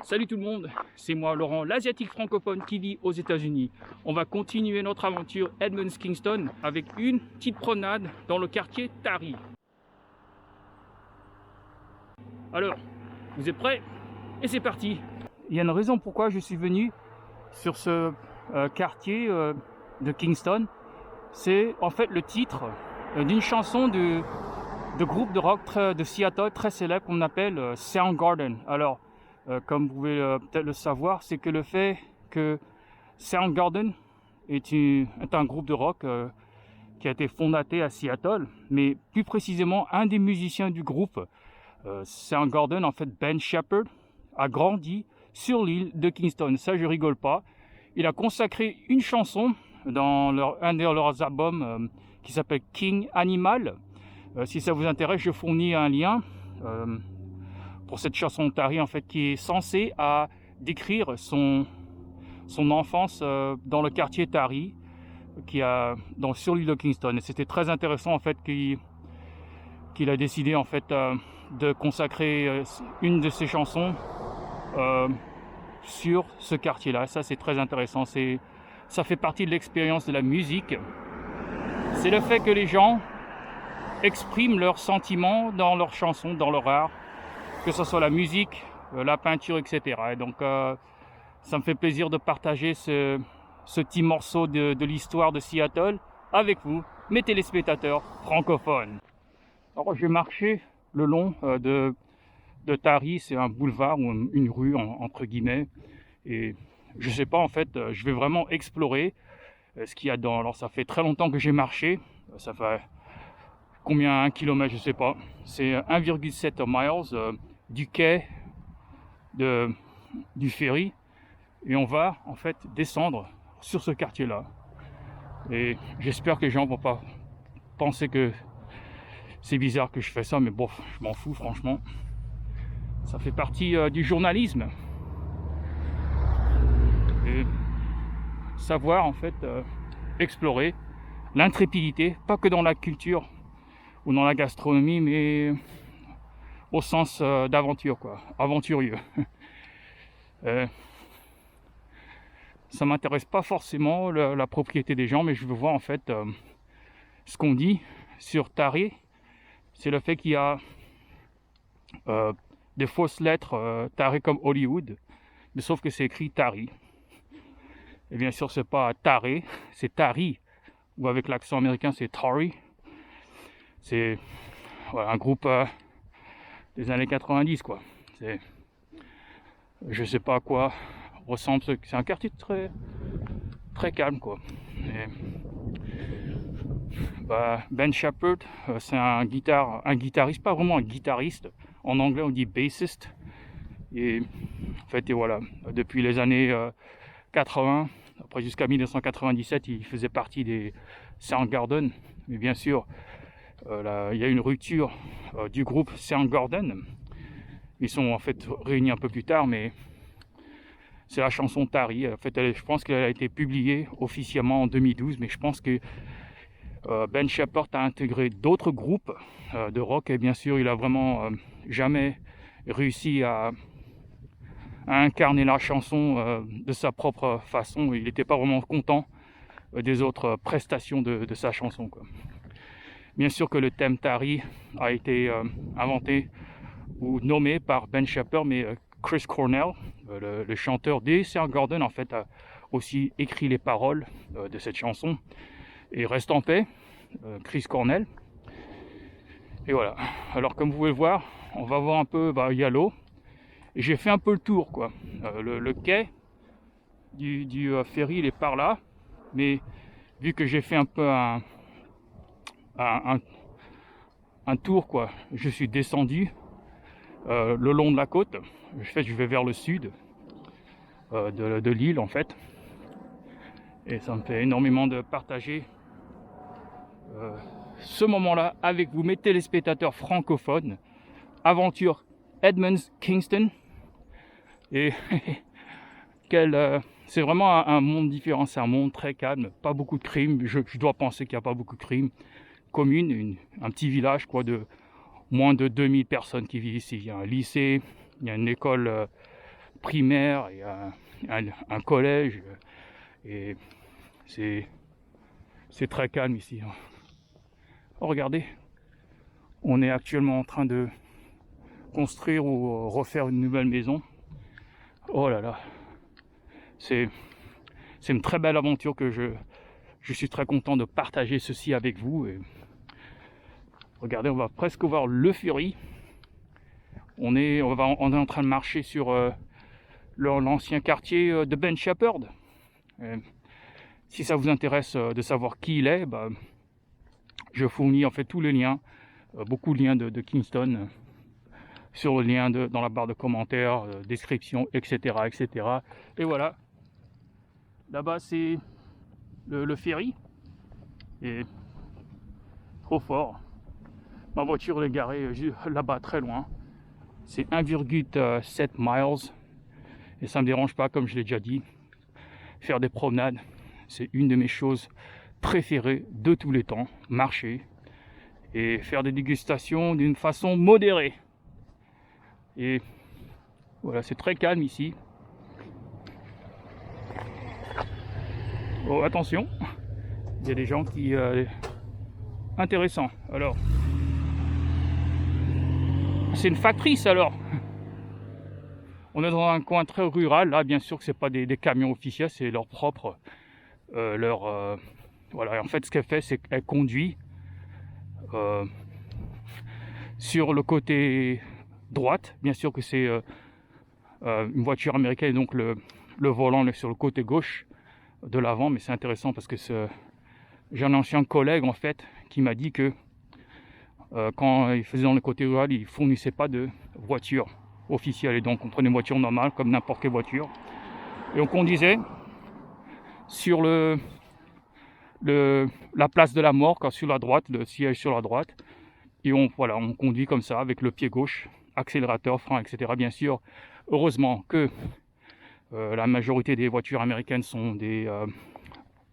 Salut tout le monde, c'est moi Laurent, l'asiatique francophone qui vit aux États-Unis. On va continuer notre aventure Edmonds-Kingston avec une petite promenade dans le quartier Tari. Alors, vous êtes prêts? Et c'est parti! Il y a une raison pourquoi je suis venu sur ce quartier de Kingston. C'est en fait le titre d'une chanson de groupe de rock de Seattle très célèbre qu'on appelle Soundgarden. Alors, comme vous pouvez peut-être le savoir, c'est que le fait que Soundgarden est un groupe de rock qui a été fondé à Seattle, mais plus précisément un des musiciens du groupe, Soundgarden, en fait Ben Shepherd, a grandi sur l'île de Kingston. Ça, je rigole pas. Il a consacré une chanson dans un de leurs albums qui s'appelle King Animal. Si ça vous intéresse, je fournis un lien pour cette chanson Tari, en fait, qui est censée décrire son enfance dans le quartier Tari, sur l'île de Kingston. Et c'était très intéressant en fait qu'il a décidé en fait de consacrer une de ses chansons sur ce quartier-là. Ça, c'est très intéressant. Ça fait partie de l'expérience de la musique. C'est le fait que les gens expriment leurs sentiments dans leurs chansons, dans leur art, que ce soit la musique, la peinture, etc. Et donc, ça me fait plaisir de partager ce petit morceau de l'histoire de Seattle avec vous, mes téléspectateurs francophones. Alors, je vais marcher le long de Tari, c'est un boulevard ou une rue entre guillemets, et je sais pas en fait, je vais vraiment explorer ce qu'il y a dans. Alors, ça fait très longtemps que j'ai marché, ça fait combien, 1 kilomètre, je sais pas, c'est 1,7 miles du quai du ferry, et on va en fait descendre sur ce quartier là, et j'espère que les gens vont pas penser que c'est bizarre que je fais ça, mais bon, je m'en fous franchement, ça fait partie du journalisme, et savoir en fait explorer l'intrépidité, pas que dans la culture ou dans la gastronomie, mais au sens d'aventure, quoi, aventurieux. Ça m'intéresse pas forcément la propriété des gens, mais je veux voir en fait ce qu'on dit sur Tari. C'est le fait qu'il y a des fausses lettres Tari comme Hollywood, mais sauf que c'est écrit Tari. Et bien sûr, c'est pas Taré, c'est Tari, ou avec l'accent américain, c'est Tari. C'est un groupe des années 90, quoi. Je sais pas à quoi ressemble c'est un quartier très très calme, quoi. Et, Ben Shepherd, c'est un guitariste, pas vraiment un guitariste, en anglais on dit bassiste, et en fait, et voilà, depuis les années 80, après jusqu'à 1997, il faisait partie des Soundgarden, mais bien sûr il y a une rupture du groupe Soundgarden. Ils sont en fait réunis un peu plus tard, mais c'est la chanson Tari. En fait, je pense qu'elle a été publiée officiellement en 2012, mais je pense que Ben Shepherd a intégré d'autres groupes de rock, et bien sûr, il a vraiment jamais réussi à incarner la chanson de sa propre façon. Il n'était pas vraiment content des autres prestations de sa chanson, quoi. Bien sûr que le thème Tari a été inventé ou nommé par Ben Shepherd, mais Chris Cornell, le chanteur des Soundgarden, en fait, a aussi écrit les paroles de cette chanson. Et reste en paix, Chris Cornell. Et voilà. Alors, comme vous pouvez le voir, on va voir un peu, il y a l'eau. Et j'ai fait un peu le tour, quoi. Le quai du ferry, il est par là. Mais vu que j'ai fait un peu un tour, quoi, je suis descendu le long de la côte. Je vais vers le sud de l'île, en fait. Et ça me fait énormément de partager ce moment-là avec vous, mes téléspectateurs francophones. Aventure Edmonds-Kingston. Et c'est vraiment un monde différent, c'est un monde très calme, pas beaucoup de crimes. Je dois penser qu'il n'y a pas beaucoup de crimes. Commune, un petit village, quoi, de moins de 2000 personnes qui vivent ici. Il y a un lycée, il y a une école primaire et un collège. Et c'est très calme ici. Oh, regardez, on est actuellement en train de construire ou refaire une nouvelle maison. Oh là là, c'est une très belle aventure que je suis très content de partager ceci avec vous. Et regardez, on va presque voir le Fury. On est en train de marcher sur l'ancien quartier de Ben Shepherd. Si ça vous intéresse de savoir qui il est, je fournis en fait tous les liens, beaucoup de liens de Kingston sur le lien dans la barre de commentaires, description, etc., etc. Et voilà, là-bas c'est le ferry, et trop fort. Ma voiture est garée là-bas très loin. C'est 1,7 miles et ça me dérange pas, comme je l'ai déjà dit. Faire des promenades, c'est une de mes choses préférées de tous les temps. Marcher et faire des dégustations d'une façon modérée. Et voilà, c'est très calme ici. Oh, attention, il y a des gens qui... intéressant. Alors, c'est une factrice alors. On est dans un coin très rural. Là, bien sûr que c'est pas des camions officiels, c'est leur propre... voilà, en fait, ce qu'elle fait, c'est qu'elle conduit sur le côté droite. Bien sûr que c'est une voiture américaine, donc le volant est sur le côté gauche de l'avant. Mais c'est intéressant parce que j'ai un ancien collègue en fait qui m'a dit que quand il faisait dans le côté rural, il fournissait pas de voiture officielle, et donc on prenait une voiture normale comme n'importe quelle voiture et on conduisait sur la place de la mort, sur la droite, le siège sur la droite, et on conduit comme ça avec le pied gauche, accélérateur, frein, etc. Bien sûr, heureusement que la majorité des voitures américaines sont des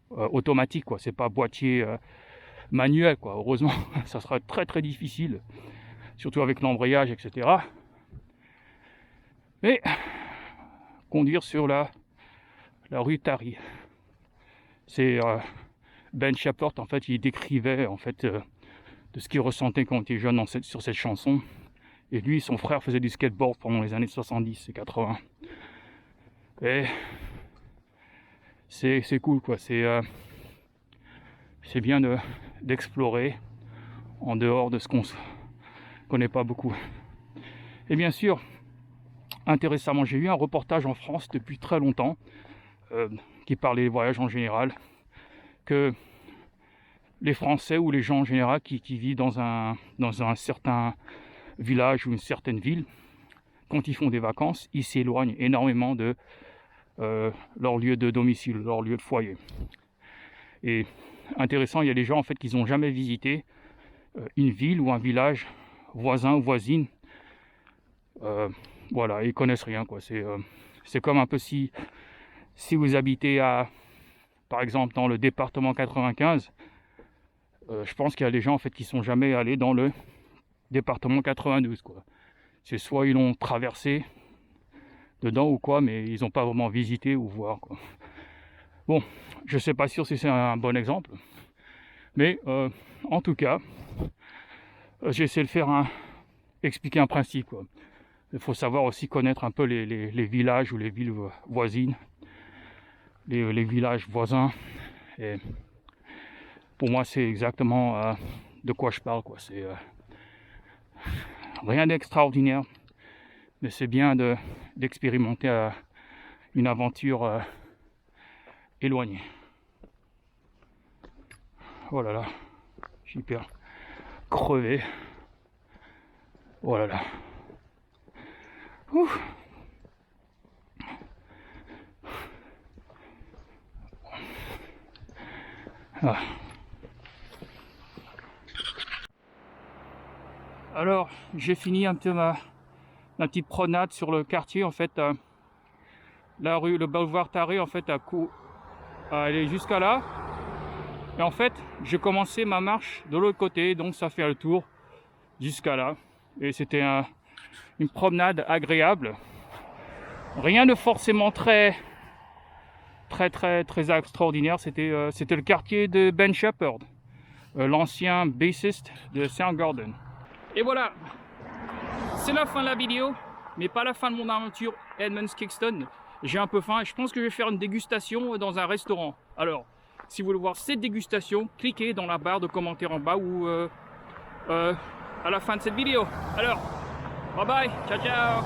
automatiques, quoi. C'est pas boîtier manuel, quoi. Heureusement, ça sera très très difficile, surtout avec l'embrayage, etc. Mais conduire sur la rue Tari, c'est Ben Shepherd, en fait, il décrivait en fait de ce qu'il ressentait quand il était jeune sur cette chanson. Et lui, son frère faisait du skateboard pendant les années 70 et 80. Et c'est cool, quoi. C'est bien d'explorer en dehors de ce qu'on connaît pas beaucoup. Et bien sûr, intéressamment, j'ai vu un reportage en France depuis très longtemps qui parlait des voyages en général, que les Français ou les gens en général qui vivent dans un certain village ou une certaine ville, quand ils font des vacances, ils s'éloignent énormément de leur lieu de domicile, leur lieu de foyer. Et intéressant, il y a des gens en fait qui n'ont jamais visité une ville ou un village voisin ou voisine. Voilà, ils connaissent rien, quoi. C'est comme un peu si vous habitez par exemple dans le département 95, je pense qu'il y a des gens en fait qui sont jamais allés dans le département 92, quoi. C'est soit ils l'ont traversé dedans ou quoi, mais ils n'ont pas vraiment visité ou voir, quoi. Bon, je sais pas sûr si c'est un bon exemple, mais en tout cas, j'ai essayé de expliquer un principe, quoi. Il faut savoir aussi connaître un peu les villages ou les villes voisines, les villages voisins. Et pour moi, c'est exactement de quoi je parle, quoi. C'est rien d'extraordinaire, mais c'est bien d'expérimenter une aventure éloignée. Oh là là, je suis hyper crevé. Oh là là. Ouh. Ah. Alors, j'ai fini un peu ma petite promenade sur le quartier. En fait, la rue, le boulevard Taré, en fait, elle est jusqu'à là. Et en fait, j'ai commencé ma marche de l'autre côté, donc ça fait le tour jusqu'à là. Et c'était une promenade agréable. Rien de forcément très extraordinaire. C'était le quartier de Ben Shepherd, l'ancien bassiste de Soundgarden. Et voilà, c'est la fin de la vidéo, mais pas la fin de mon aventure Edmunds Kingston. J'ai un peu faim et je pense que je vais faire une dégustation dans un restaurant. Alors, si vous voulez voir cette dégustation, cliquez dans la barre de commentaires en bas ou à la fin de cette vidéo. Alors, bye bye, ciao ciao.